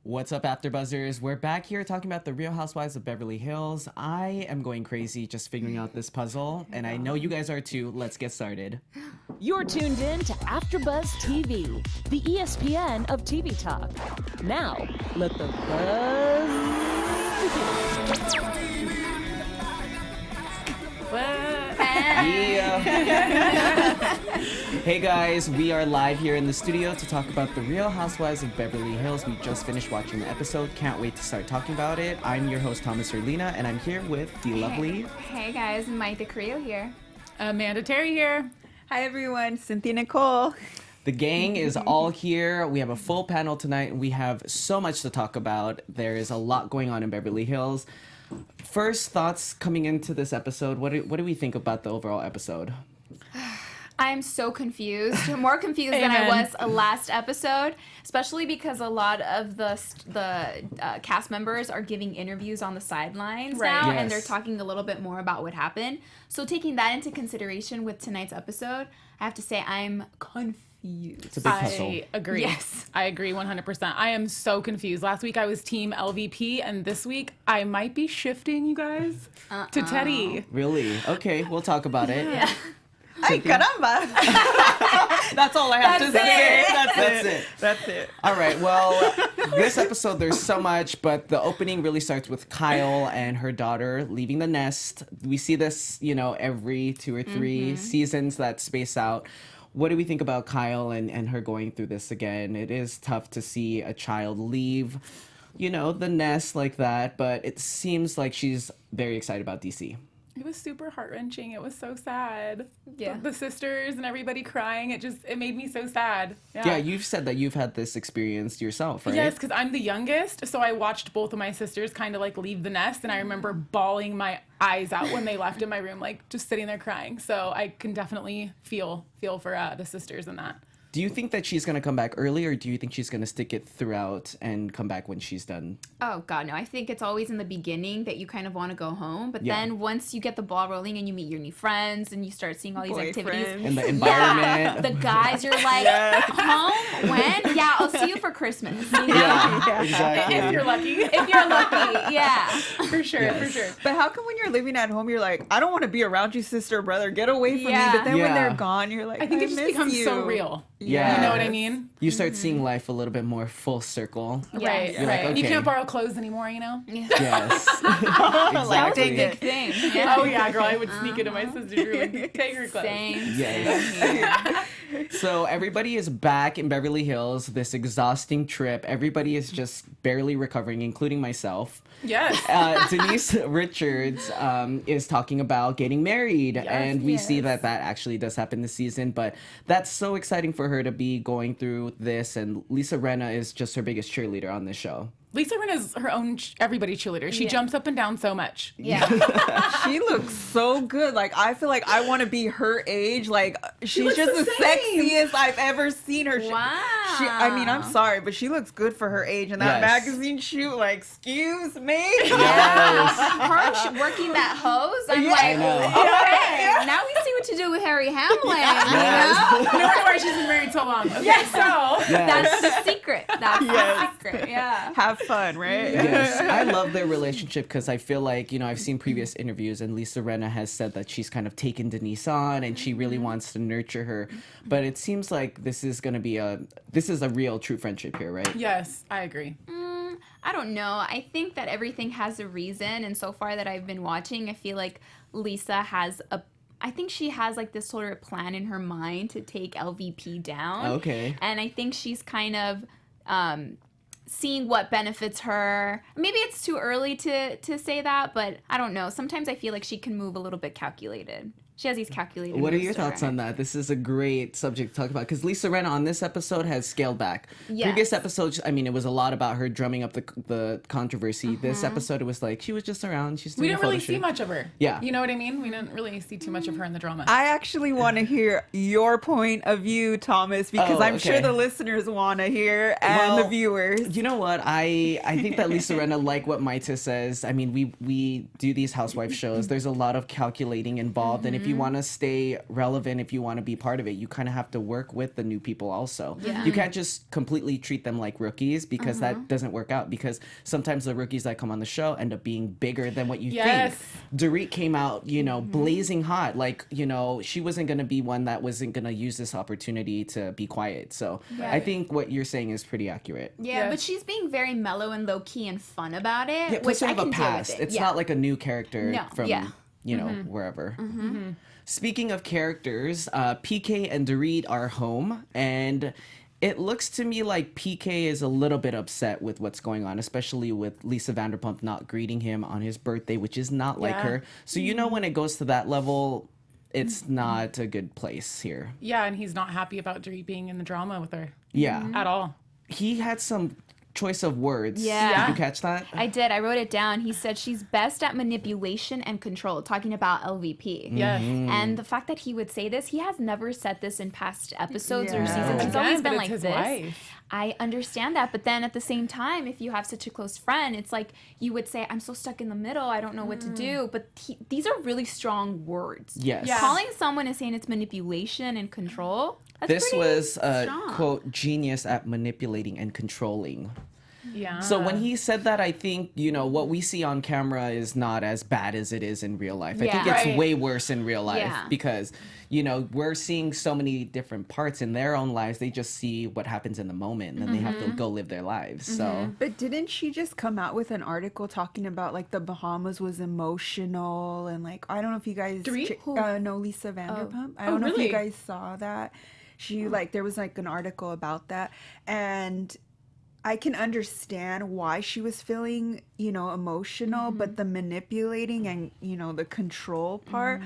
What's up, AfterBuzzers? We're back here talking about the Real Housewives of Beverly Hills. I am going crazy just figuring out this puzzle, and I know you guys are too. Let's get started. You're tuned in to AfterBuzz TV, the ESPN of TV talk. Now, let the buzz begin. Hey guys, we are live here in the studio to talk about the Real Housewives of Beverly Hills. We just finished watching the episode. Can't wait to start talking about it. I'm your host, Thomas Erlina, and I'm here with the lovely... Hey guys, Maite Carrillo here. Amanda Terry here. Hi everyone, Cynthia Nicole. The gang is all here. We have a full panel tonight, and we have so much to talk about. There is a lot going on in Beverly Hills. First thoughts coming into this episode. What do we think about the overall episode? I'm so confused, more confused than I was last episode, especially because a lot of the cast members are giving interviews on the sidelines now, and they're talking a little bit more about what happened. So taking that into consideration with tonight's episode, I have to say I'm confused. It's a big puzzle. I agree. Yes. I agree 100%. I am so confused. Last week I was team LVP, and this week I might be shifting, you guys, to Teddi. Really? Okay, we'll talk about it. Yeah. Ay, caramba. That's all I have to say. That's it. All right, well, this episode, there's so much, but the opening really starts with Kyle and her daughter leaving the nest. We see this, every 2 or 3 seasons that space out. What do we think about Kyle and her going through this again? It is tough to see a child leave, the nest like that, but it seems like she's very excited about DC. It was super heart-wrenching. It was so sad. Yeah. The sisters and everybody crying. It made me so sad. Yeah, you've said that you've had this experience yourself, right? Yes, because I'm the youngest, so I watched both of my sisters kind of leave the nest, and I remember bawling my eyes out when they left in my room, just sitting there crying. So I can definitely feel for the sisters in that. Do you think that she's going to come back early, or do you think she's going to stick it throughout and come back when she's done? Oh, God, no. I think it's always in the beginning that you kind of want to go home. But then once you get the ball rolling and you meet your new friends and you start seeing all these activities. And the environment. The guys, you're like, home? When? Yeah, I'll see you for Christmas. Yeah, exactly. If you're lucky. Yeah. For sure. But how come when you're living at home, you're like, I don't want to be around you, sister or brother. Get away from me. But then when they're gone, you're like, I think it just becomes so real. Yeah. You know what I mean? You start seeing life a little bit more full circle. Right. You're like, okay. You can't borrow clothes anymore, Yes. That was a Exactly. big thing. Yeah. Oh, yeah, girl. I would sneak into my sister's room and take her clothes. Same. Yes. So everybody is back in Beverly Hills, this exhausting trip. Everybody is just barely recovering, including myself. Yes. Denise Richards is talking about getting married, and we see that actually does happen this season, but that's so exciting for her to be going through this, and Lisa Rinna is just her biggest cheerleader on this show. Lisa Rinna is her own everybody cheerleader. She jumps up and down so much. Yeah. She looks so good. I feel like I want to be her age. She's just the sexiest I've ever seen her. Wow. I'm sorry, but she looks good for her age. And that magazine shoot, excuse me. Yes. Her working that hose, I'm I know. okay, now we see what to do with Harry Hamlin. Yes. No wonder why she's been married so long. Okay, so That's the secret. That's the secret. Yeah. Have fun, right? Yes, I love their relationship because I feel like, I've seen previous interviews and Lisa Rinna has said that she's kind of taken Denise on and she really wants to nurture her. But it seems like this is a real true friendship here, right? yes, I agree. I don't know. I think that everything has a reason, and so far that I've been watching, I feel like Lisa has I think she has this sort of plan in her mind to take LVP down. Okay. And I think she's kind of seeing what benefits her. Maybe it's too early to say that, but I don't know. Sometimes I feel like she can move a little bit calculated. She has these calculated What are moves your to her. thoughts on that? This is a great subject to talk about because Lisa Rinna on this episode has scaled back. Yes. Previous episodes, it was a lot about her drumming up the controversy. This episode, it was she was just around. She's doing We a didn't photo really shoot. see much of her. Yeah. You know what I mean? We didn't really see too much of her in the drama. I actually want to hear your point of view, Thomas, because I'm sure okay. the listeners want to hear and the viewers. You know what? I think that Lisa Rinna, like what Maite says, we do these housewife shows. There's a lot of calculating involved, and if you want to stay relevant, if you want to be part of it, you kind of have to work with the new people also. You can't just completely treat them like rookies, because that doesn't work out, because sometimes the rookies that come on the show end up being bigger than what you think. Dorit came out, you know, blazing hot. Like, you know, she wasn't going to be one that wasn't going to use this opportunity to be quiet. So I think what you're saying is pretty accurate. Yeah, but she's being very mellow and low key and fun about it, Yeah, which I can deal with it. It's not like a new character from, you know, wherever. Speaking of characters, PK and Dorit are home, and it looks to me like PK is a little bit upset with what's going on, especially with Lisa Vanderpump not greeting him on his birthday, which is not like her. So you know, when it goes to that level, it's not a good place here. Yeah, and he's not happy about Dorit being in the drama with her. Yeah. At all. He had some choice of words. Yeah. Did you catch that? I did. I wrote it down. He said she's best at manipulation and control, talking about LVP. Yes. And the fact that he would say this, he has never said this in past episodes or seasons. He's Again, always but been it's like his this. wife. I understand that. But then at the same time, if you have such a close friend, it's like you would say, I'm so stuck in the middle. I don't know what to do. But these are really strong words. Yes. Yeah. Calling someone and saying it's manipulation and control. That's This pretty was a strong. quote, genius at manipulating and controlling. Yeah. So when he said that, I think, you know, what we see on camera is not as bad as it is in real life. I think Yeah. it's Right. way worse in real life Yeah. because, you know, we're seeing so many different parts in their own lives. They just see what happens in the moment, and then they have to go live their lives. So But didn't she just come out with an article talking about like the Bahamas was emotional and like I don't know if you guys Dorit? no, Lisa Vanderpump. I don't know if really? you guys saw that. She like there was like an article about that, and I can understand why she was feeling, you know, emotional, but the manipulating and, you know, the control part,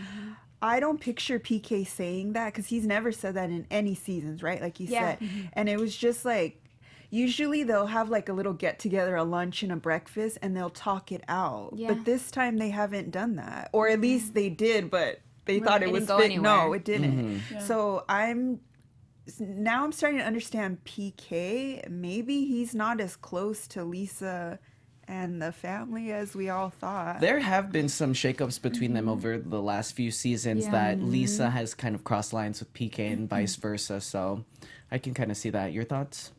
I don't picture PK saying that because he's never said that in any seasons, right? Like you said. And it was just like, usually they'll have like a little get together, a lunch and a breakfast, and they'll talk it out. Yeah. But this time they haven't done that. Or at least they did, but they thought it It was didn't go fit. No, anywhere. it didn't. So now I'm starting to understand PK. Maybe he's not as close to Lisa and the family as we all thought. there have been some shakeups between them over the last few seasons that Lisa has kind of crossed lines with PK and vice versa. So I can kind of see that. Your thoughts?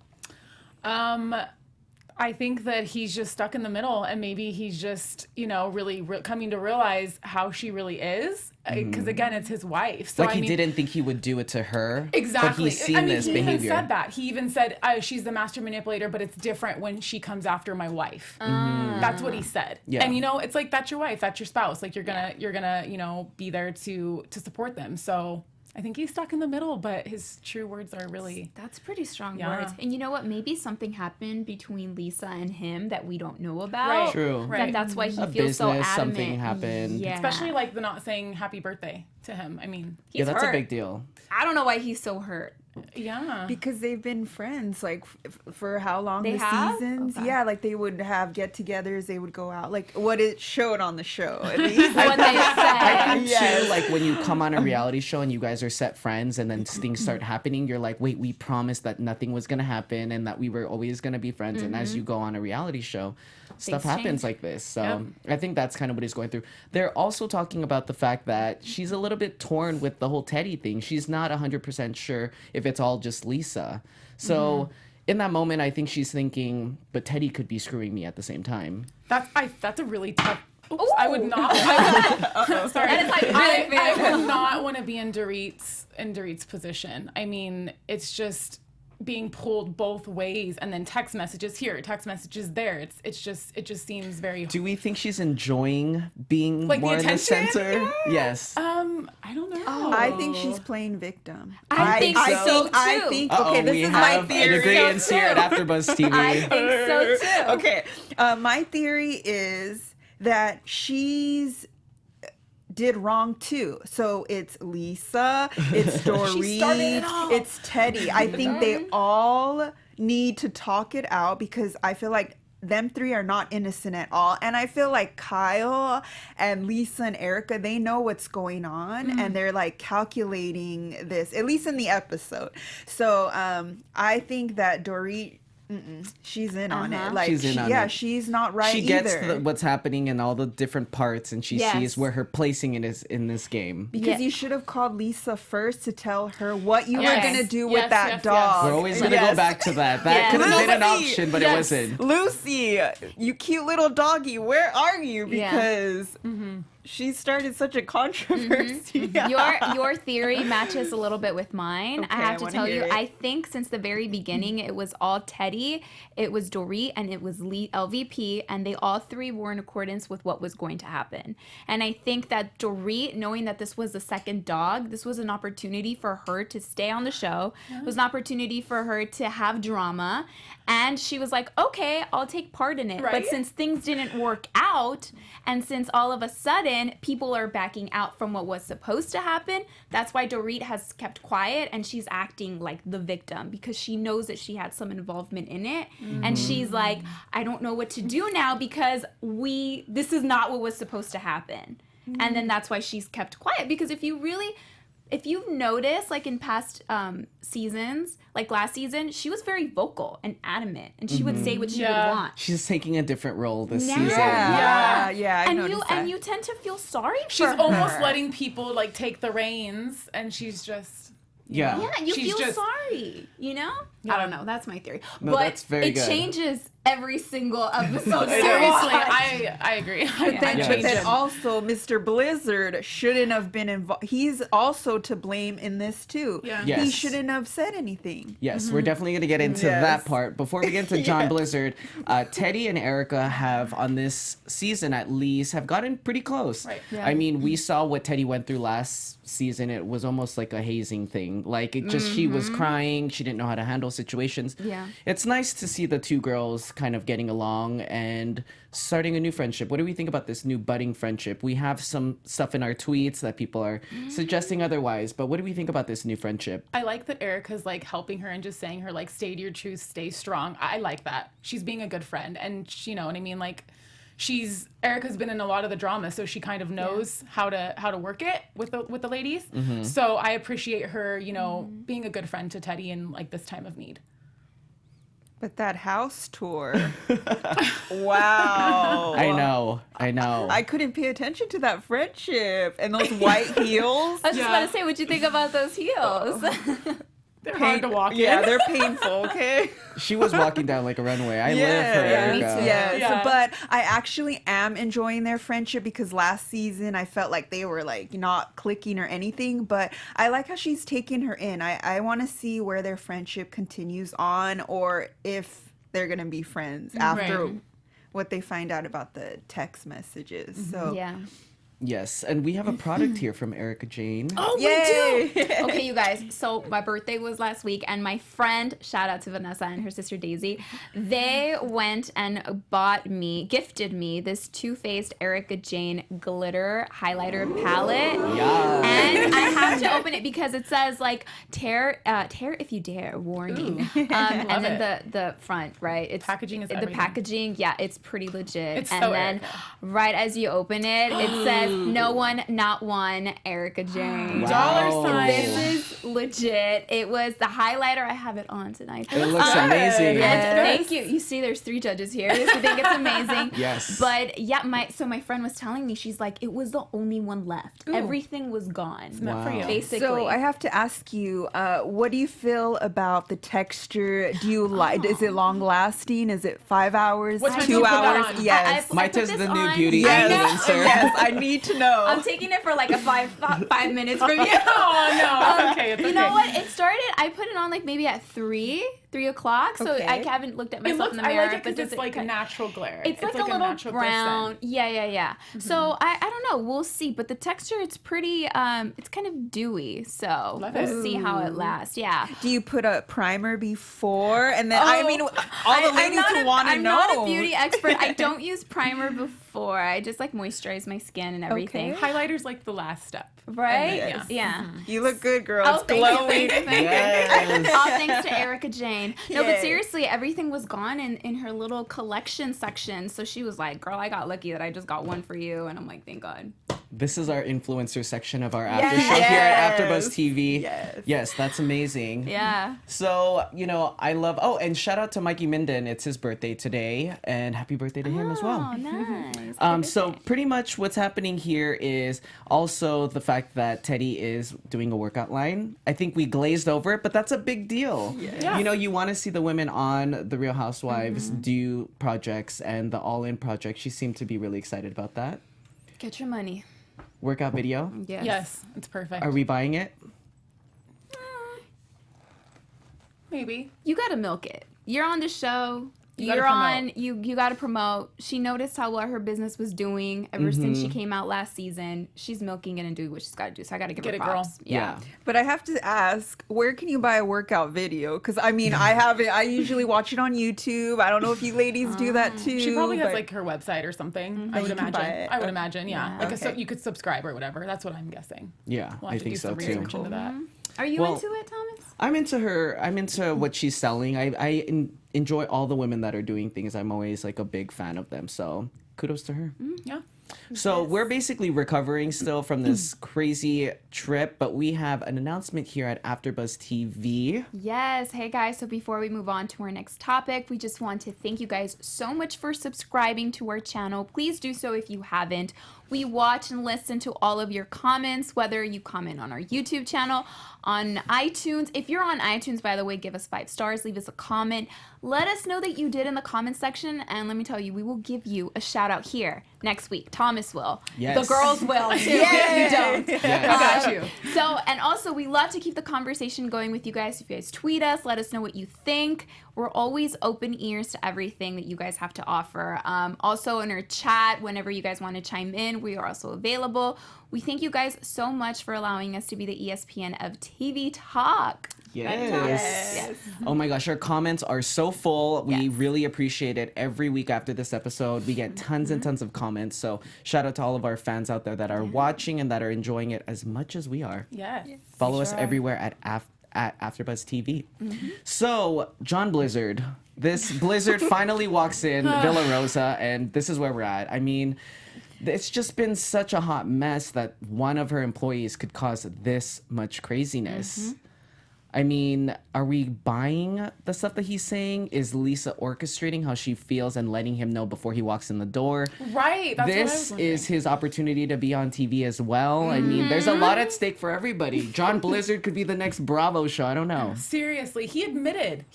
I think that he's just stuck in the middle, and maybe he's just, you know, really coming to realize how she really is. Because again, it's his wife. So Like I he mean, didn't think he would do it to her. Exactly. But he's seen I mean, this he behavior. even said that. He even said, she's the master manipulator, but it's different when she comes after my wife. That's what he said. Yeah. And, you know, it's like, that's your wife. That's your spouse. Like, you're gonna, you know, be there to support them. So I think he's stuck in the middle, but his true words are really... That's pretty strong Yeah. words. And you know what? Maybe something happened between Lisa and him that we don't know about. Right. True. Right. That's why he A feels so business, adamant. something happened. Yeah. Especially, like, the not saying happy birthday to him. I mean, Yeah, that's hurt. a big deal. I don't know why he's so hurt. yeah. Because they've been friends like for how long? They the have? seasons? Okay. Yeah, like they would have get-togethers. They would go out. Like what it showed on the show. At least. What they I said. think too, like when you come on a reality show and you guys are set friends and then things start happening, you're like, wait, we promised that nothing was gonna happen and that we were always gonna be friends. And as you go on a reality show, stuff Things happens change. like this. So I think that's kind of what he's going through. They're also talking about the fact that she's a little bit torn with the whole Teddi thing. She's not 100% sure if it's all just Lisa. So in that moment, I think she's thinking, but Teddi could be screwing me at the same time. That's a really tough... Oops, I would not... sorry. That is like I would not want to be in Dorit's position. I mean, it's just being pulled both ways, and then text messages here, text messages there. It just seems very... Do we think she's enjoying being Like the more in the attention? center? Yes. I don't know. I think she's playing victim. I think so, too. I think. Uh-oh, Okay, this we is my have an theory. agreement here at AfterBuzz TV. I think so too. Okay, my theory is that she's did wrong too. So it's Lisa, it's Dorit, it's Teddi. I think they all need to talk it out because I feel like them three are not innocent at all. And I feel like Kyle and Lisa and Erica, they know what's going on and they're like calculating this, at least in the episode. So I think that Dorit she's in on it. Like, She's in on it. she's not right She gets either. what's happening in all the different parts, and she sees where her placing it is in this game. Because you should have called Lisa first to tell her what you were Yes. going to do Yes, with that yes, dog. We're always going to go back to that. That could have been an Lucy! option, but it wasn't. Lucy, you cute little doggy, where are you? Yeah. Because she started such a controversy. Your theory matches a little bit with mine. I Okay, have I to wanna tell hear you, it. I think since the very beginning, it was all Teddi, it was Dorit, and it was LVP, and they all three were in accordance with what was going to happen. And I think that Dorit, knowing that this was the second dog, this was an opportunity for her to stay on the show. It was an opportunity for her to have drama. And she was like, okay, I'll take part in it. Right? But since things didn't work out, and since all of a sudden people are backing out from what was supposed to happen, that's why Dorit has kept quiet and she's acting like the victim because she knows that she had some involvement in it. And she's like, I don't know what to do now because this is not what was supposed to happen. And then that's why she's kept quiet, because if you've noticed, like in past seasons, like last season, she was very vocal and adamant, and she would say what she would want. She's taking a different role this Yeah. season. Yeah, I And noticed that. you tend to feel sorry for She's her. almost letting people like take the reins, and she's just Yeah. Yeah, you She's feel just- sorry, you know? I don't know. That's my theory. No, but that's very it good. changes every single episode. seriously. Seriously. I agree. But then, Yes. but then also, Mr. Blizzard shouldn't have been involved. He's also to blame in this too. Yeah. Yes. He shouldn't have said anything. Yes, we're definitely going to get into Yes. that part. Before we get into John Blizzard, Teddi and Erica have, on this season at least, have gotten pretty close. Right. Yeah. I mean, we saw what Teddi went through last season. It was almost like a hazing thing. Like, it just, she was crying. She didn't know how to handle situations. Yeah. It's nice to see the two girls kind of getting along and starting a new friendship. What do we think about this new budding friendship? We have some stuff in our tweets that people are suggesting otherwise, but what do we think about this new friendship? I like that Erica's like helping her and just saying her like, stay to your truth, stay strong. I like that. She's being a good friend, and you know what I mean? Like, Erica's been in a lot of the drama, so she kind of knows how to work it with the ladies. So I appreciate her, you know, being a good friend to Teddi in like this time of need. But that house tour, wow. I know. I couldn't pay attention to that friendship and those white heels. I was just about to say, what'd you think about those heels? They're hard to walk Yeah, in. they're painful, okay? She was walking down like a runway. I live for Yeah, me Erica. too. Yes, Yeah. but I actually am enjoying their friendship because last season I felt like they were like not clicking or anything, but I like how she's taking her in. I want to see where their friendship continues on or if they're going to be friends after Right. what they find out about the text messages. So Yeah. Yes, and we have a product here from Erica Jane. Oh, Yay! we do. Okay, you guys. So my birthday was last week, and my friend, shout out to Vanessa and her sister Daisy, they went and gifted me this Too Faced Erica Jane glitter highlighter palette. Yeah. And I have to open it because it says like tear if you dare, warning. And then the front, right? It's Packaging is the everything. packaging. Yeah, it's pretty legit. It's and so then Erica. right as you open it, it says no one, not one, Erica Jane. Dollar sign. This is legit. It was the highlighter. I have it on tonight. It looks amazing. And thank you. You see, there's 3 judges here. I think it's amazing. Yes. But yeah, my friend was telling me, she's like, it was the only one left. Everything was gone. Not for you. Basically. So I have to ask you, what do you feel about the texture? Do you like? Is it long lasting? Is it 5 hours? What time 2 do you put that hours? on? Yes. Maita's put the this new on. beauty I know. influencer. Yes, I need to know. I'm taking it for like a 5 minutes from you. Oh no, it's okay. It's okay. You know what? It started. I put it on like maybe at 3 o'clock. So Okay. I haven't looked at It myself looks. in the I mirror. like it but because does it's like cut- natural glare. It's like a little natural brown. person. Yeah. So I don't know. We'll see. But the texture, it's pretty. It's kind of dewy. So Love we'll it. see how it lasts. Yeah. Do you put a primer before and then? I mean, all the I'm ladies not who a- want to I'm know. not a beauty expert. I don't use primer before. I just like moisturize my skin and everything. Highlighter's like the last step. Right? Yes. Yeah. You look good, girl. Oh, It's thank glowing. you. Yes. All thanks to Erica Jane. No, but Yay. seriously, everything was gone in her little collection section. So she was like, girl, I got lucky that I just got one for you. And I'm like, thank God. This is our influencer section of our after show here at AfterBuzz TV. Yes, that's amazing. Yeah. So, you know, I love... Oh, and shout out to Mikey Minden. It's his birthday today. And happy birthday to him as well. Oh, nice. So pretty much what's happening here is also the fact that Teddi is doing a workout line. I think we glazed over it, but that's a big deal. Yeah. You know, you want to see the women on the Real Housewives do projects, and the All In project. She seemed to be really excited about that. Get your money. Workout video. Yes, it's perfect. Are we buying it? Maybe. You gotta milk it. You're on the show. gotta promote. You gotta promote. She noticed how well her business was doing ever since she came out last season. She's milking it and doing what she's gotta do. So I gotta give her props. Girl. Yeah. But I have to ask, where can you buy a workout video? Because I mean, I have it. I usually watch it on YouTube. I don't know if you ladies do that too. She probably has but- like her website or something. I would You can buy imagine. it. I would imagine, yeah. Like Okay. you could subscribe or whatever. That's what I'm guessing. Yeah, We'll I have to think do so some too. research into that. Are you Well- into it, Thomas? I'm into her. I'm into what she's selling. I enjoy all the women that are doing things. I'm always like a big fan of them. So kudos to her. Yeah. So we're basically recovering still from this crazy trip, but we have an announcement here at AfterBuzz TV. Yes. Hey guys, so before we move on to our next topic, we just want to thank you guys so much for subscribing to our channel. Please do so if you haven't. We watch and listen to all of your comments, whether you comment on our YouTube channel, on iTunes. If you're on iTunes, by the way, give us 5 stars, leave us a comment. Let us know that you did in the comment section, and let me tell you, we will give you a shout out here next week. Thomas will. Yes. The girls will too. You don't. Yes. I got you. So, and also we love to keep the conversation going with you guys. If you guys tweet us, let us know what you think. We're always open ears to everything that you guys have to offer. Also in our chat, whenever you guys want to chime in, we are also available. We thank you guys so much for allowing us to be the ESPN of TV Talk. Yes. Oh my gosh, our comments are so full. We Yes. really appreciate it. Every week after this episode, we get tons and tons of comments. So shout out to all of our fans out there that are watching and that are enjoying it as much as we are. Yes. Follow us everywhere at AfterBuzz TV. So, John Blizzard. This Blizzard finally walks in Villa Rosa, and this is where we're at. I mean, it's just been such a hot mess that one of her employees could cause this much craziness. I mean, are we buying the stuff that he's saying? Is Lisa orchestrating how she feels and letting him know before he walks in the door? Right. That's what I was This wondering. is his opportunity to be on TV as well. I mean, there's a lot at stake for everybody. John Blizzard could be the next Bravo show. I don't know. Seriously, he admitted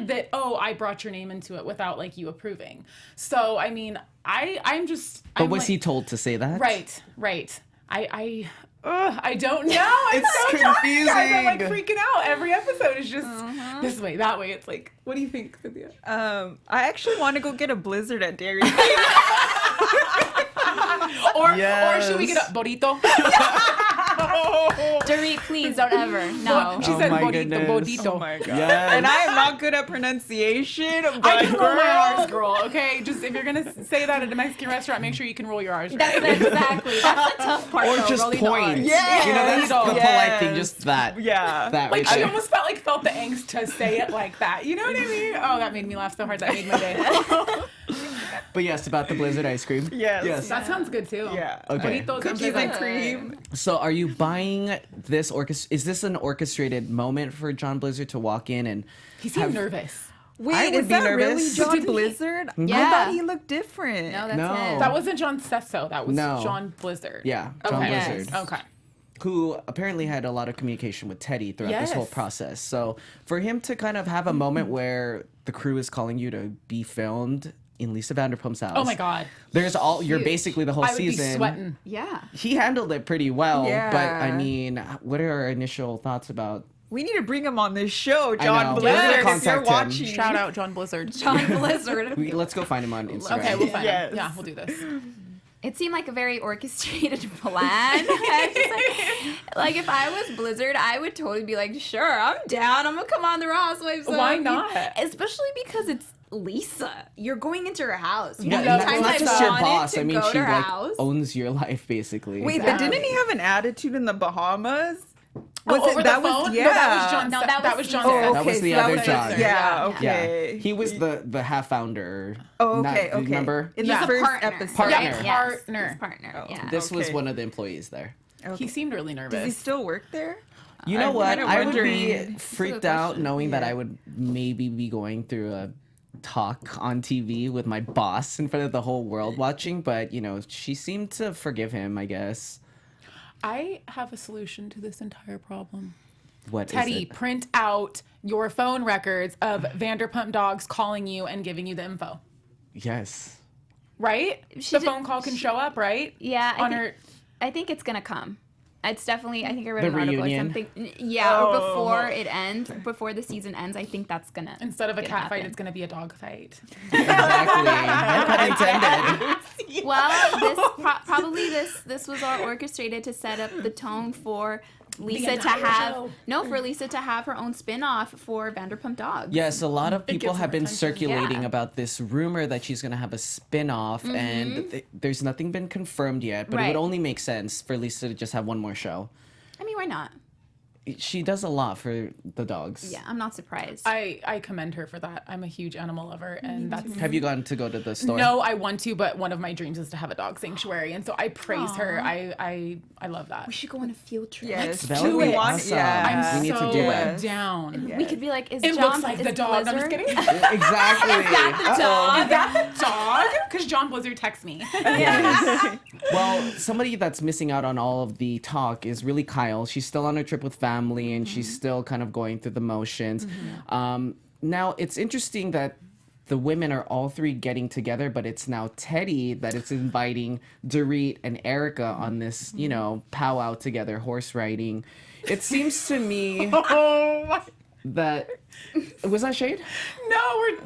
that, oh, I brought your name into it without like you approving. So I mean, I'm just. But I'm was like, he told to say that? Right. I don't know. It's so tired, confusing. guys. I'm like freaking out. Every episode is just this way, that way. It's like, what do you think, Cynthia? I actually want to go get a Blizzard at Dairy Queen. Or should we get a burrito? Dorit, please don't ever. No. She Oh said my burrito, goodness. burrito. Oh my god. Yes. And I am not good at pronunciation, but I can roll my R's, girl. Okay, just if you're gonna say that at a Mexican restaurant, make sure you can roll your R's. Right? That's exactly. That's the tough part. Or though, just rolling the points. R's. Yeah. You know, that's the polite Yes. thing. Just that. Yeah. That Like right she there. almost felt the angst to say it like that. You know what I mean? Oh, that made me laugh so hard. That made my day. But yes, about the Blizzard ice cream. Yes. Yes. That sounds good too. Yeah. Okay. Burritos Cookies and good. cream. So are you buying this is this an orchestrated moment for John Blizzard to walk in and He seemed nervous. Wait, I would is be that nervous. really But John didn't he- Blizzard? I Yeah. thought he looked different. No, that's No. it. That wasn't John Sesso. That was No. John Blizzard. Yeah, John Okay. Blizzard. Okay. who apparently had a lot of communication with Teddi throughout this whole Yes. process. So for him to kind of have a moment where the crew is calling you to be filmed in Lisa Vanderpump's house. Oh my God. There's you're Huge. basically the whole I would season. be sweating. Yeah. He handled it pretty well, Yeah. but I mean, what are our initial thoughts about? We need to bring him on this show, I John know. Blizzard. We're gonna If you're contact him. watching, Shout out John Blizzard. John Blizzard. Let's go find him on Instagram. Okay, we'll find Yes. him. Yeah, we'll do this. It seemed like a very orchestrated plan. I was just like if I was Blizzard, I would totally be like, sure, I'm down. I'm gonna come on the Real Housewives. Why not? Especially because it's Lisa. You're going into her house. You Yeah, know, it's times not I've just your wanted boss. to I mean, go she to her like house. owns your life basically. Wait, Exactly. but didn't he have an attitude in the Bahamas? Was over it the that phone? was yeah? No, that was John. No, that that was was John. Caesar. That was the so other was John. Yeah, Yeah. okay. He was the half founder. Oh, Not- okay, do you okay. remember? In He's the a first partner. episode. Partner. Yes, Partner. his partner. Yeah. This was Okay. one of the employees there. He seemed really nervous. Does he still work there? You know I'm what? kinda I would be wondering. freaked out question. knowing that Yeah. I would maybe be going through a talk on TV with my boss in front of the whole world watching, but she seemed to forgive him, I guess. I have a solution to this entire problem. What is Teddi, it? print out your phone records of Vanderpump dogs calling you and giving you the info. Yes. Right? She The did- phone call can show up, right? Yeah, I I think it's gonna come. It's definitely. I think I read The an article or reunion? something. Yeah, or before it ends, before the season ends. I think that's gonna. Instead of a cat fight, happen. it's going to be a dog fight. Exactly. No pun intended. Well, probably this was all orchestrated to set up the tone for Lisa to entire have show. for Lisa to have her own spin-off for Vanderpump Dogs. Yes, a lot of people gives have more been attention. circulating Yeah. about this rumor that she's going to have a spin-off, and there's nothing been confirmed yet, but it would Right. only make sense for Lisa to just have one more show. I mean, why not? She does a lot for the dogs. Yeah, I'm not surprised. I commend her for that. I'm a huge animal lover, and that's Have you gotten to go to the store? no. I want to, but one of my dreams is to have a dog sanctuary, and so I praise her. I love that. we should go on a field trip. Yes. That do would be it. awesome. Yeah. I'm we need so to do that. down. We could be like, is It John looks like is the dog. I'm just Blizzard? kidding. Exactly. Is that the dog? Because John Blizzard texts me. Well, somebody that's missing out on all of the talk is really Kyle. She's still on her trip with family, and she's still kind of going through the motions. Now, it's interesting that the women are all three getting together, but it's now Teddi that is inviting Dorit and Erica on this, powwow together, horse riding. It seems to me Oh my. that... Was that shade? No, we're.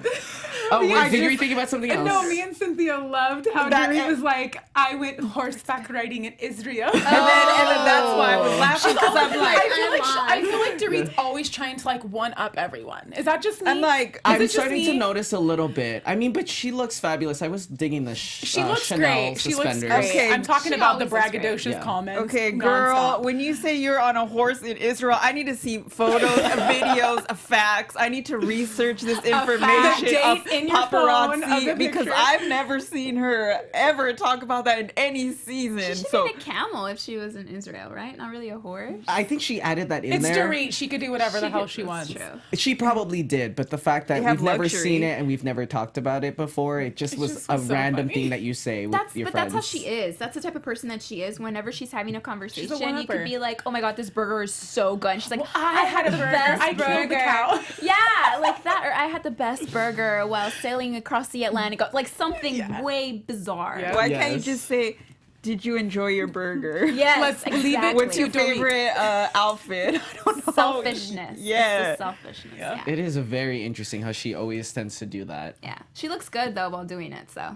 Oh, Me and did you just- think about something else? No, me and Cynthia loved how That- Dorit was like, I went horseback riding in Israel. And then that's why I was laughing because I'm like, I feel like Dorit's always trying to like one up everyone. Is that just me? I'm like, I'm it just starting to me? notice a little bit. I mean, but she looks fabulous. I was digging the She looks Chanel great. She looks suspenders. great. Okay, I'm talking she about the always looks great. braggadocious Yeah. comments. okay, girl, nonstop. when you say you're on a horse in Israel, I need to see photos, videos, of facts. I need to research this information The date of in your phone of the paparazzi because picture. I've never seen her ever talk about that in any season. She should So be a camel if she was in Israel, right? Not really a horse. I think she added that in It's there. Dorit. She could do whatever the hell she That's wants. True. She probably did, but the fact that They have we've never luxury. seen it and we've never talked about it before, it just was just a was so random funny. thing that you say with your But friends. that's how she is. That's the type of person that she is. Whenever she's having a conversation, you one-upper. could be like, "Oh my god, this burger is so good." And she's like, Well, I had a the burger. best I killed the cow." Yeah, like that. Or I had the best burger while sailing across the Atlantic. Like something way bizarre. Yeah. why can't you Yes. just say, "Did you enjoy your burger?" Yes, Let's exactly. leave it What's your to Dorit. favorite outfit? I don't know. Selfishness. Yeah. It's the selfishness. Yeah. It is very interesting how she always tends to do that. Yeah. She looks good though while doing it. So.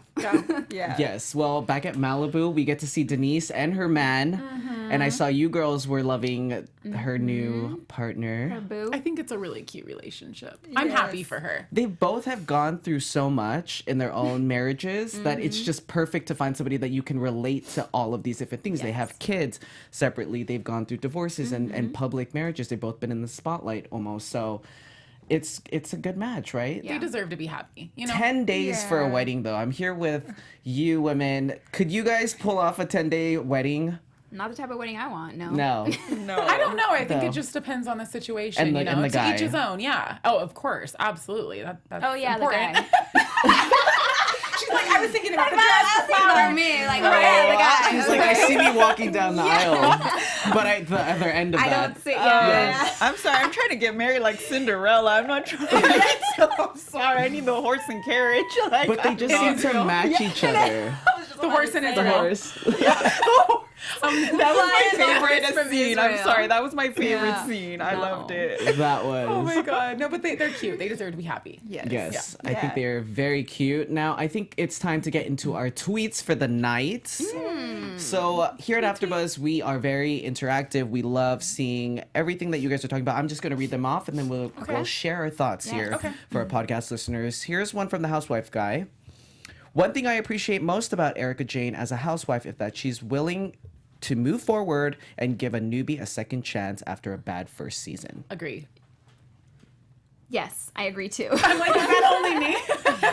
Yeah. Yes, well, back at Malibu, we get to see Denise and her man, and I saw you girls were loving her new partner. Her boo. I think it's a really cute relationship. I'm happy Yes. for her. They both have gone through so much in their own marriages that it's just perfect to find somebody that you can relate to all of these different things. They have kids separately. They've gone through divorces and public marriages. They've both been in the spotlight almost. So it's a good match, right? They deserve to be happy. You know. 10 days for a Yeah. wedding, though. I'm here with you women. Could you guys pull off a 10-day wedding? Not the type of wedding I want. No. No. No. I don't know. I think No. it just depends on the situation. And the- you know, and the to guy. each his own. Yeah. Oh, of course, absolutely. That's Oh yeah, important. the guy. She's like, I was thinking about the That's dress. for me. Like, oh yeah, the guy. She's like, I see me walking down the aisle, but at the other end of I that. don't see. Yeah. Yes. I'm sorry. I'm trying to get married like Cinderella. I'm not trying. So I'm sorry. I need the horse and carriage. Like, But they just seem to match each other. The horse in The Israel. horse. that was my favorite from scene. I'm Israel. sorry. That was my favorite Yeah. scene. I No. loved it. That was. Oh my god. No, but they're cute. They deserve to be happy. Yes, I Yeah. think they're very cute. Now, I think it's time to get into our tweets for the night. So, here at AfterBuzz, we are very interactive. We love seeing everything that you guys are talking about. I'm just going to read them off, and then we'll share our thoughts here for our podcast listeners. Here's one from the Housewife guy. One thing I appreciate most about Erica Jane as a housewife is that she's willing to move forward and give a newbie a second chance after a bad first season. Agree. Yes, I agree too. I'm like, is that only me?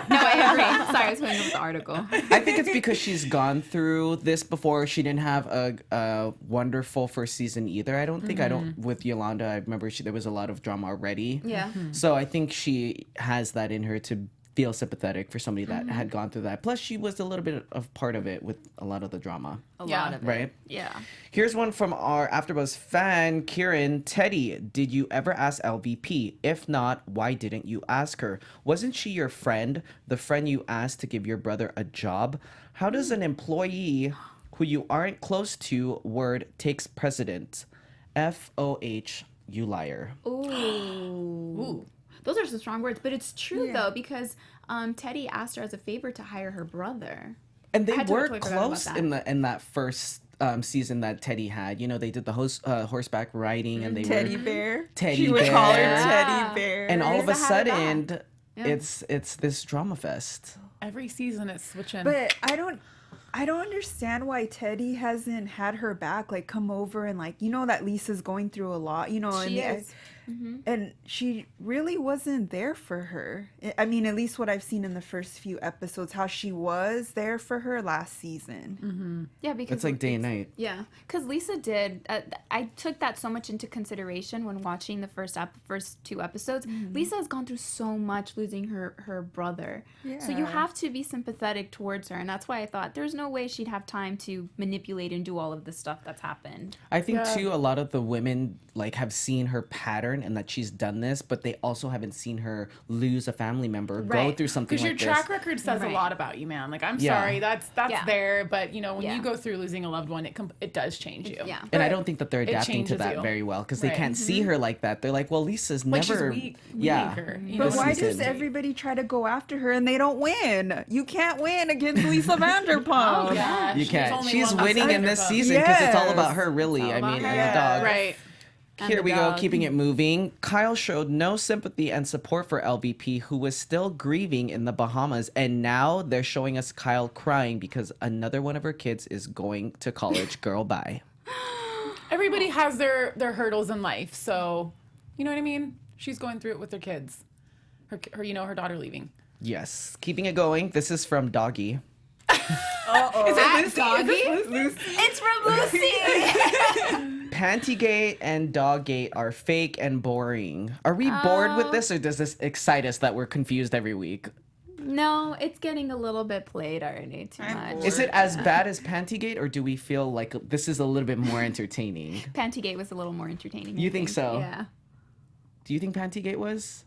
No, I agree. Sorry, I was pulling up the article. I think it's because she's gone through this before. She didn't have a wonderful first season either. I don't think. With Yolanda, I remember there was a lot of drama already. Yeah. So I think she has that in her to feel sympathetic for somebody that had gone through that. Plus, she was a little bit of part of it with a lot of the drama. A lot of it. Right? Yeah. Here's one from our AfterBuzz fan, Kieran. Teddi, did you ever ask LVP? If not, why didn't you ask her? Wasn't she your friend, the friend you asked to give your brother a job? How does an employee who you aren't close to word takes precedence? FOH, you liar. Ooh. Those are some strong words, but it's true though, because Teddi asked her as a favor to hire her brother. And they I were totally forgot about close that. in that first season that Teddi had. You know, they did the horseback riding, and they Teddy were Bear. Teddy She would Bear. call her Yeah. Teddy Bear. and all of a They had it sudden, it's this drama fest. Every season it's switching. But I don't understand why Teddy hasn't had her back, like come over and like, you know that Lisa's going through a lot, you know, She and is. and she really wasn't there for her. I mean, at least what I've seen in the first few episodes, how she was there for her last season. Yeah, because It's like day and night. Yeah, because Lisa did. I took that so much into consideration when watching the first two episodes. Lisa has gone through so much losing her brother. So you Yeah. have to be sympathetic towards her, and that's why I thought there's no way she'd have time to manipulate and do all of this stuff that's happened. I think too, a lot of the women like have seen her pattern and that she's done this, but they also haven't seen her lose a family member, go Right. through something Because your like this. track record says a Right. lot about you, man. Like, I'm Yeah. sorry, that's Yeah. there, but you know, when Yeah. you go through losing a loved one, it does change you. Yeah. And I don't think that they're It adapting to changes that you. very well because they Right. can't see her like that. They're like, well, Lisa's Like, she's never. weak. Yeah. Weaker, you But know? why season. does everybody try to go after her and they don't win? You can't win against Lisa Vanderpump. Yeah, You she's can't. only She's one winning in this Vanderpump. season because it's all Yes. about her, really. It's all I about mean, her. and the dog. Right. And Here the we go, dog. keeping it moving. Kyle showed no sympathy and support for LVP, who was still grieving in the Bahamas. And now they're showing us Kyle crying because another one of her kids is going to college. Girl, bye. Everybody has their hurdles in life, so you know what I mean. She's going through it with her kids. Her you know, her daughter leaving. Yes. Keeping it going. This is from Doggy. That doggy? It's from Lucy. Pantygate and Doggate are fake and boring. Are we bored with this, or does this excite us that we're confused every week? No, it's getting a little bit played already. Too I'm much. Is it as bad as Pantygate, or do we feel like this is a little bit more entertaining? Pantygate was a little more entertaining. You I think so? Yeah. Do you think Pantygate was?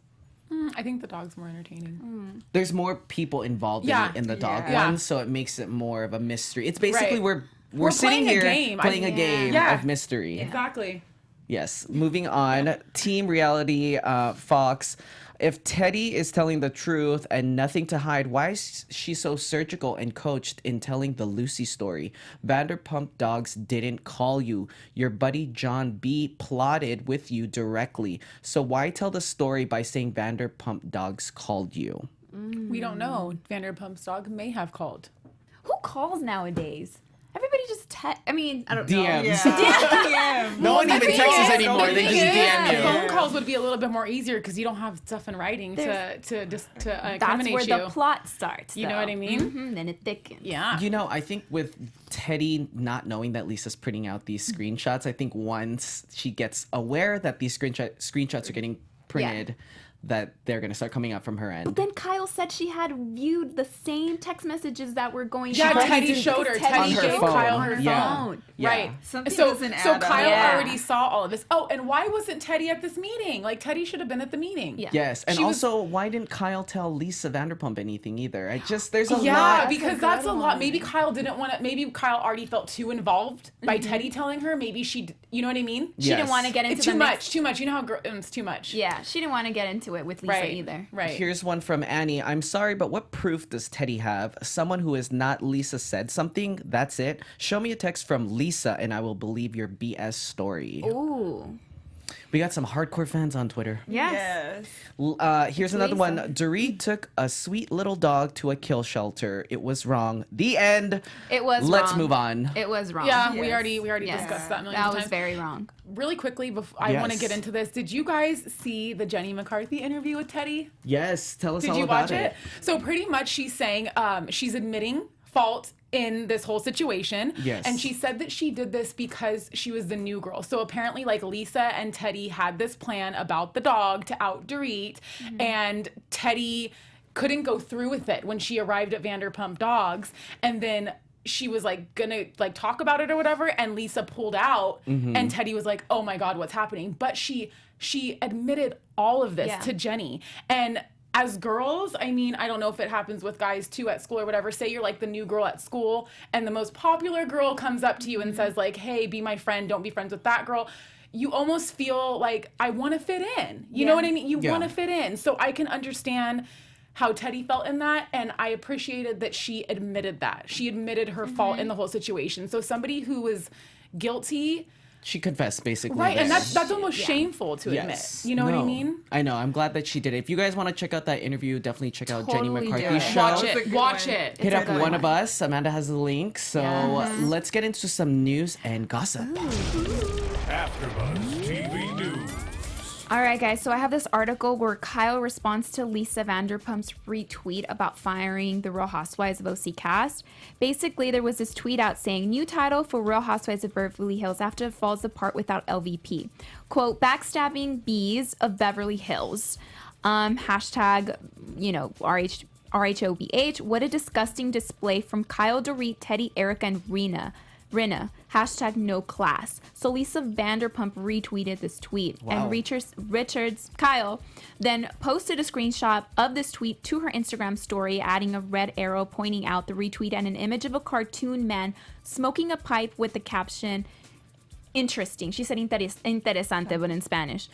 I think the dog's more entertaining. There's more people involved Yeah. in the dog Yeah. one, so it makes it more of a mystery. It's basically Right. we're sitting playing a here game. playing a Yeah. game Yeah. of mystery. Exactly. Yes. Moving on. Team Reality Fox. If Teddi is telling the truth and nothing to hide, why is she so surgical and coached in telling the Lucy story? Vanderpump Dogs didn't call you. Your buddy John B plotted with you directly. So why tell the story by saying Vanderpump Dogs called you? We don't know. Vanderpump's dog may have called. Who calls nowadays? Everybody just I mean, I don't DMs. know. Yeah. No one even texts us anymore. They just DM you. Phone calls would be a little bit more easier because you don't have stuff in writing to That's incriminate where you. the plot starts. You know what I mean? Then it thickens. Yeah. You know, I think with Teddi not knowing that Lisa's printing out these screenshots, I think once she gets aware that these screenshots are getting printed, that they're going to start coming out from her end. But then Kyle said she had viewed the same text messages that were going. Yeah, She probably Teddi didn't- showed her. because Teddi On her gave phone. Kyle her Yeah. phone. Yeah. Right. Something so doesn't so add up. Kyle Yeah. already saw all of this. Oh, and why wasn't Teddi at this meeting? Like, Teddi should have been at the meeting. Yeah. Yes, and She was- also, why didn't Kyle tell Lisa Vanderpump anything either? There's a Yeah, lot. because a that's good a lot. one. Maybe Kyle didn't want to. Maybe Kyle already felt too involved by Teddi telling her. Maybe you know what I mean? She didn't Yes. want to get into It's the too mix. much. Too much. You know how it's too much. Yeah, she didn't want to get into it with Lisa Right. either. Right. Here's one from Annie. I'm sorry, but what proof does Teddi have? Someone who is not Lisa said something? That's it? Show me a text from Lisa and I will believe your BS story. Ooh. We got some hardcore fans on Twitter. Yes. Here's another one. Dorit took a sweet little dog to a kill shelter. It was wrong. The end. It was Let's wrong. move on. It was wrong. Yeah, Yes. we already discussed that a million That times. was very wrong. Really quickly, I want to Yes. get into this. Did you guys see the Jenny McCarthy interview with Teddi? Yes, tell us Did all you about watch it? So pretty much she's saying she's admitting fault in this whole situation. Yes. And she said that she did this because she was the new girl. So apparently like Lisa and Teddi had this plan about the dog to out Dorit, and Teddi couldn't go through with it when she arrived at Vanderpump Dogs, and then she was like gonna like talk about it or whatever, and Lisa pulled out, and Teddi was like, oh my God, what's happening? But she admitted all of this to Jenny. And as girls, I mean, I don't know if it happens with guys too at school or whatever. Say you're like the new girl at school and the most popular girl comes up to you and says like, hey, be my friend, don't be friends with that girl. You almost feel like, I want to fit in. You know what I mean? You want to fit in. So I can understand how Teddi felt in that, and I appreciated that she admitted that. She admitted her fault in the whole situation. So somebody who was guilty... She confessed, basically. Right, and there. that's almost shameful to admit. You know what I mean? I know. I'm glad that she did it. If you guys want to check out that interview, definitely check out Jenny Totally do McCarthy's it. show. Watch That was a it. good Watch one. it. Hit It's up a good one one. of us. Amanda has the link. So let's get into some news and gossip. AfterBuzz TV News. All right, guys. So I have this article where Kyle responds to Lisa Vanderpump's retweet about firing the Real Housewives of OC cast. Basically, there was this tweet out saying, new title for Real Housewives of Beverly Hills after it falls apart without LVP. Quote, backstabbing bees of Beverly Hills. Hashtag, RHOBH. What a disgusting display from Kyle, Dorit, Teddi, Erica, and Rinna. Hashtag no class. So Lisa Vanderpump retweeted this tweet. Wow. And Kyle then posted a screenshot of this tweet to her Instagram story, adding a red arrow pointing out the retweet and an image of a cartoon man smoking a pipe with the caption, interesting. She said interesante, but in Spanish.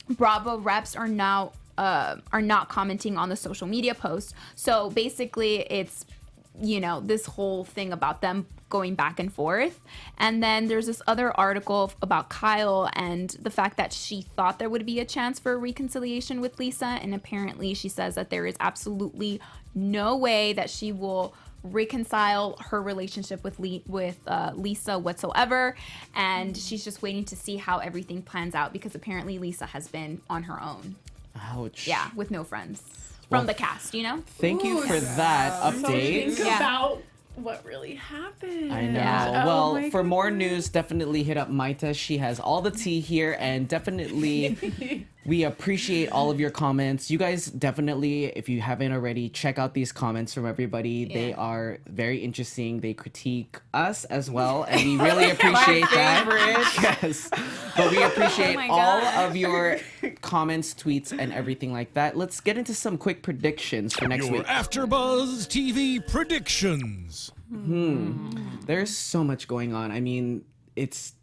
Bravo reps are not commenting on the social media post. So basically it's, this whole thing about them going back and forth. And then there's this other article about Kyle and the fact that she thought there would be a chance for a reconciliation with Lisa. And apparently she says that there is absolutely no way that she will reconcile her relationship with Lisa whatsoever. And she's just waiting to see how everything plans out because apparently Lisa has been on her own. Ouch. Yeah, with no friends from the cast, Thank you for that update. Think about what really happened. I know. Yeah. Well, my for more news, definitely hit up Maita. She has all the tea here, and definitely we appreciate all of your comments. You guys definitely, if you haven't already, check out these comments from everybody. They are very interesting. They critique us as well, and we really appreciate that. Yes. But we appreciate my all God. of your comments, tweets, and everything like that. Let's get into some quick predictions for next Your week. AfterBuzz TV predictions. There's so much going on. I mean, it's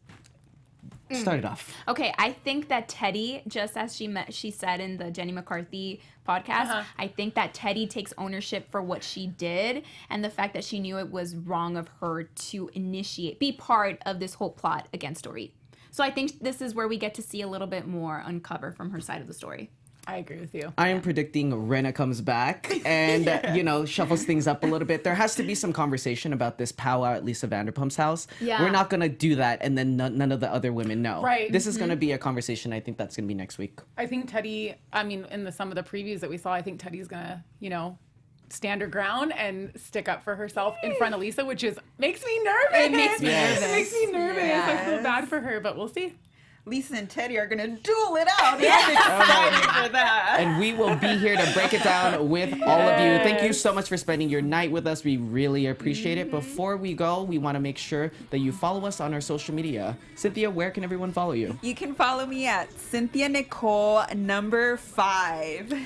started off. Okay, I think that Teddi, just as she said in the Jenny McCarthy podcast, I think that Teddi takes ownership for what she did and the fact that she knew it was wrong of her to be part of this whole plot against Dorit. So I think this is where we get to see a little bit more uncover from her side of the story. I agree with you. I am predicting Renna comes back and, shuffles things up a little bit. There has to be some conversation about this powwow at Lisa Vanderpump's house. Yeah. We're not going to do that and then none of the other women know. Right. This is going to be a conversation. I think that's going to be next week. I think Teddi, in some of the previews that we saw, I think Teddi's gonna, stand her ground and stick up for herself in front of Lisa, which makes me nervous. It makes me Yes. nervous. It makes me nervous. I feel Yes. bad for her, but we'll see. Lisa and Teddi are gonna duel it out. I'm excited for that. And we will be here to break it down with all of you. Thank you so much for spending your night with us. We really appreciate it. Before we go, we want to make sure that you follow us on our social media. Cynthia, where can everyone follow you? You can follow me at Cynthia Nicole #5.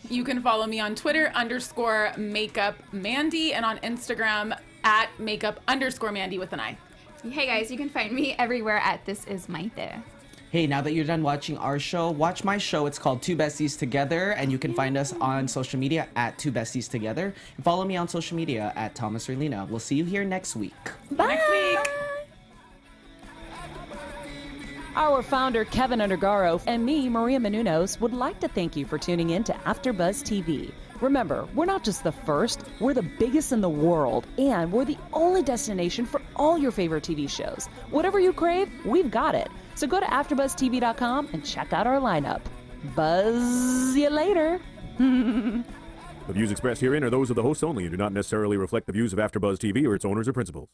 You can follow me on Twitter _makeupmandy and on Instagram at @makeup_mandy with an I. Hey guys, you can find me everywhere at This Is Maite. Hey, now that you're done watching our show, watch my show. It's called Two Besties Together, and you can find us on social media at Two Besties Together. And follow me on social media at Thomas Erlina. We'll see you here next week. Bye. Next week. Our founder, Kevin Undergaro, and me, Maria Menounos, would like to thank you for tuning in to AfterBuzz TV. Remember, we're not just the first, we're the biggest in the world, and we're the only destination for all your favorite TV shows. Whatever you crave, we've got it. So go to AfterBuzzTV.com and check out our lineup. Buzz you later. The views expressed herein are those of the hosts only and do not necessarily reflect the views of AfterBuzz TV or its owners or principals.